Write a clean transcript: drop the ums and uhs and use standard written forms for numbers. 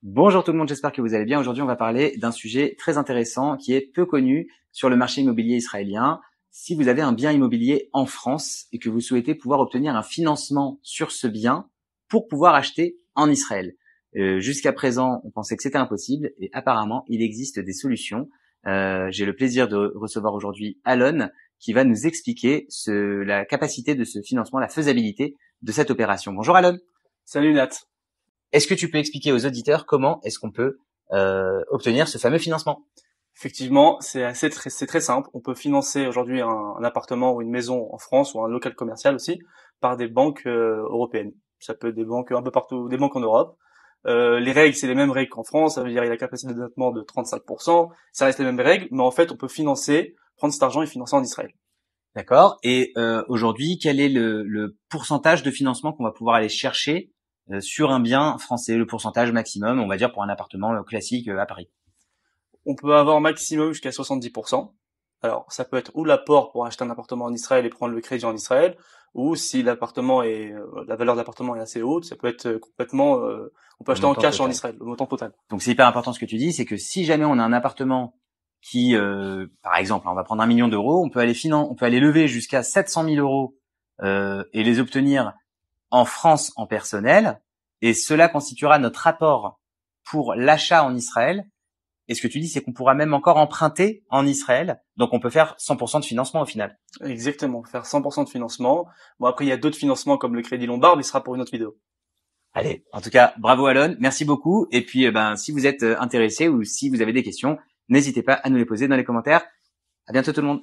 Bonjour tout le monde, j'espère que vous allez bien. Aujourd'hui, on va parler d'un sujet très intéressant qui est peu connu sur le marché immobilier israélien. Si vous avez un bien immobilier en France et que vous souhaitez pouvoir obtenir un financement sur ce bien pour pouvoir acheter en Israël. Jusqu'à présent, on pensait que c'était impossible et apparemment, il existe des solutions. J'ai le plaisir de recevoir aujourd'hui Alon qui va nous expliquer la capacité de ce financement, la faisabilité de cette opération. Bonjour Alon. Salut Nat. Est-ce que tu peux expliquer aux auditeurs comment est-ce qu'on peut obtenir ce fameux financement? Effectivement, c'est très simple. On peut financer aujourd'hui un appartement ou une maison en France ou un local commercial aussi par des banques européennes. Ça peut être des banques un peu partout, des banques en Europe. Les règles, c'est les mêmes règles qu'en France. Ça veut dire il y a la capacité d'endettement de 35%. Ça reste les mêmes règles, mais en fait, on peut prendre cet argent et financer en Israël. D'accord. Et aujourd'hui, quel est le pourcentage de financement qu'on va pouvoir aller chercher sur un bien français? Le pourcentage maximum, on va dire, pour un appartement classique à Paris. On peut avoir maximum jusqu'à 70%. Alors, ça peut être ou l'apport pour acheter un appartement en Israël et prendre le crédit en Israël, ou si la valeur de l'appartement est assez haute, ça peut être on peut Le acheter en montant cash en total. Israël, le montant total. Donc c'est hyper important ce que tu dis, c'est que si jamais on a un appartement qui, par exemple, on va prendre 1 million d'euros, on peut aller lever jusqu'à 700 000 euros et les obtenir en France en personnel, et cela constituera notre apport pour l'achat en Israël. Et ce que tu dis, c'est qu'on pourra même encore emprunter en Israël, donc on peut faire 100% de financement au final. Exactement, faire 100% de financement. Bon, après, il y a d'autres financements comme le crédit Lombard, mais ce sera pour une autre vidéo. Allez, en tout cas, bravo Alon, merci beaucoup. Et puis, si vous êtes intéressé ou si vous avez des questions, n'hésitez pas à nous les poser dans les commentaires. À bientôt tout le monde.